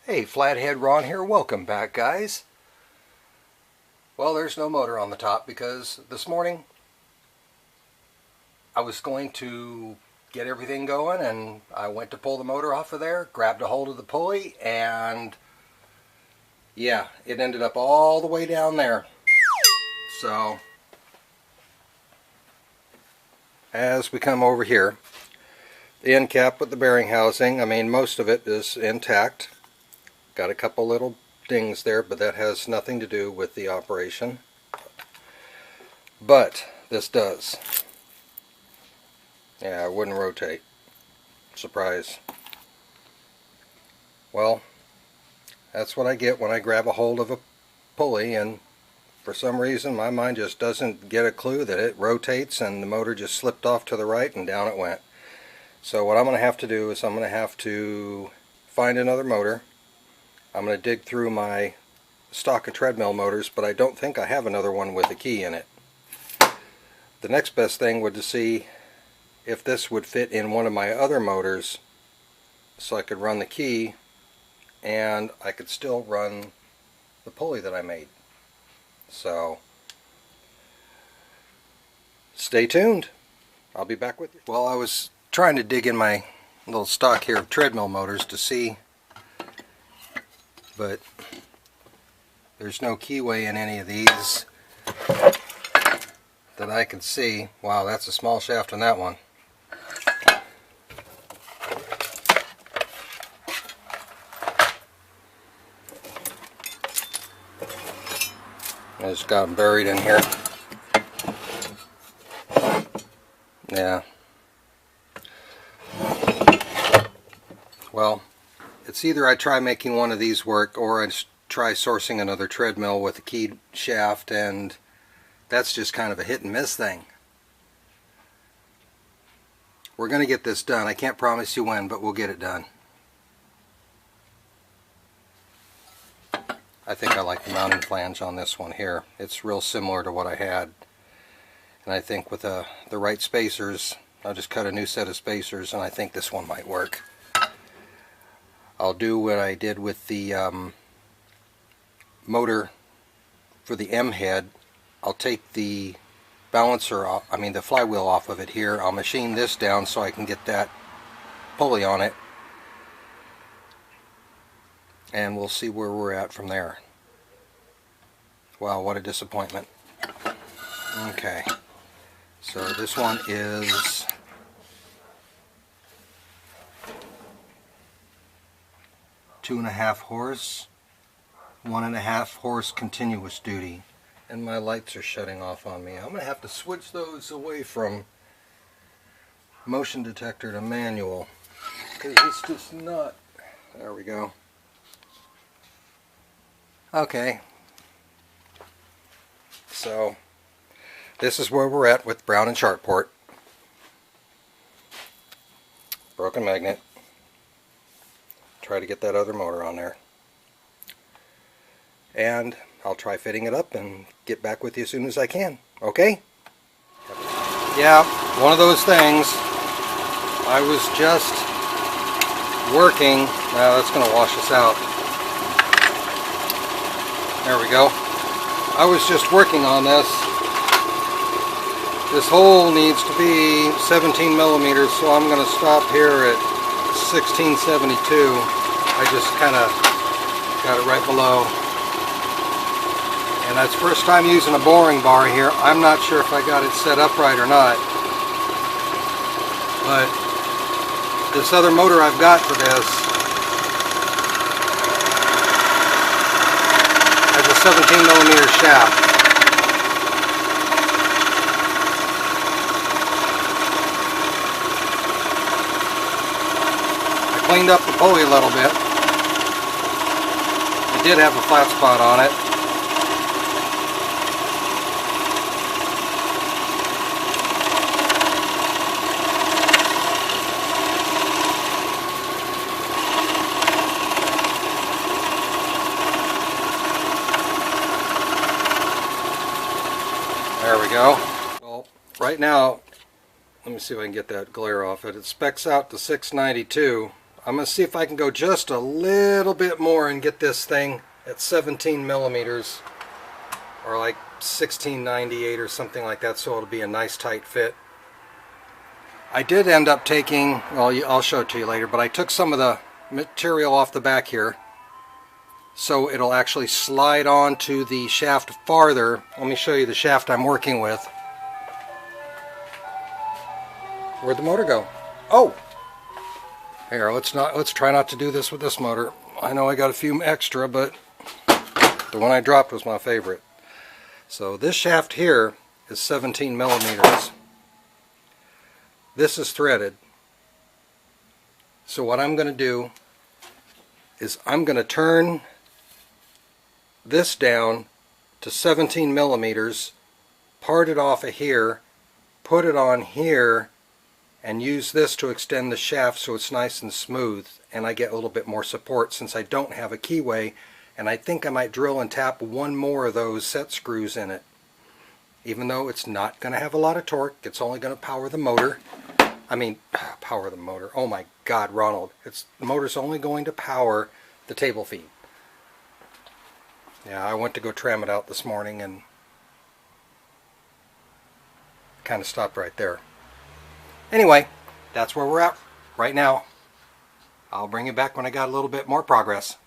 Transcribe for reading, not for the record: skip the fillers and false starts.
Hey, Flathead Ron here. Welcome back, guys. Well, there's no motor on the top because this morning I was going to get everything going and I went to pull the motor off of there, grabbed a hold of the pulley, and yeah, it ended up all the way down there. So as we come over here, the end cap with the bearing housing, I mean, most of it is intact. Got a couple little dings there, but that has nothing to do with the operation. But this does. Yeah, it wouldn't rotate. Surprise. Well, that's what I get when I grab a hold of a pulley, and for some reason my mind just doesn't get a clue that it rotates, and the motor just slipped off to the right and down it went. So what I'm going to have to do is I'm going to have to find another motor. I'm going to dig through my stock of Treadmill motors, but I don't think I have another one with a key in it. The next best thing would to see if this would fit in one of my other motors so I could run the key and I could still run the pulley that I made. So stay tuned. I'll be back with you. Well, I was trying to dig in my little stock here of Treadmill motors to see, but there's no keyway in any of these that I can see. Wow, that's a small shaft on that one. I just got them buried in here. Yeah. Well, it's either I try making one of these work or I try sourcing another Treadmill with a keyed shaft, and that's just kind of a hit and miss thing. We're going to get this done. I can't promise you when, but we'll get it done. I think I like the mounting flange on this one here. It's real similar to what I had. And I think with the right spacers, I'll just cut a new set of spacers, and I think this one might work. I'll do what I did with the motor for the M head. I'll take the balancer off, I mean the flywheel off of it here. I'll machine this down so I can get that pulley on it, and we'll see where we're at from there. Wow, what a disappointment. Okay, so this one is 2.5 horse, 1.5 horse continuous duty, and my lights are shutting off on me. I'm going to have to switch those away from motion detector to manual because it's just not. There we go. Okay, so this is where we're at with Brown and Sharpport. Broken magnet. Try to get that other motor on there, and I'll try fitting it up and get back with you as soon as I can. Okay? Yeah, one of those things. I was just working. Now that's going to wash us out. There we go. I was just working on this. This hole needs to be 17 millimeters, so I'm going to stop here at 1672. I just kind of got it right below, and that's first time using a boring bar here. I'm not sure if I got it set up right or not, but this other motor I've got for this has a 17 millimeter shaft. Cleaned up the pulley a little bit. It did have a flat spot on it. There we go. Well, right now, let me see if I can get that glare off it. It specs out to 692. I'm going to see if I can go just a little bit more and get this thing at 17 millimeters, or like 1698 or something like that, so it'll be a nice tight fit. I did end up taking, well, I'll show it to you later, but I took some of the material off the back here so it'll actually slide onto the shaft farther. Let me show you the shaft I'm working with. Where'd the motor go? Oh! Here, let's try not to do this with this motor. I know I got a few extra, but the one I dropped was my favorite. So this shaft here is 17 millimeters. This is threaded. So what I'm going to do is I'm going to turn this down to 17 millimeters, part it off of here, put it on here, and use this to extend the shaft so it's nice and smooth, and I get a little bit more support since I don't have a keyway. And I think I might drill and tap one more of those set screws in it. Even though it's not going to have a lot of torque, it's only going to power the motor. I mean, power the motor. Oh my God, Ronald. The motor's only going to power the table feed. Yeah, I went to go tram it out this morning and kind of stopped right there. Anyway, that's where we're at right now. I'll bring you back when I got a little bit more progress.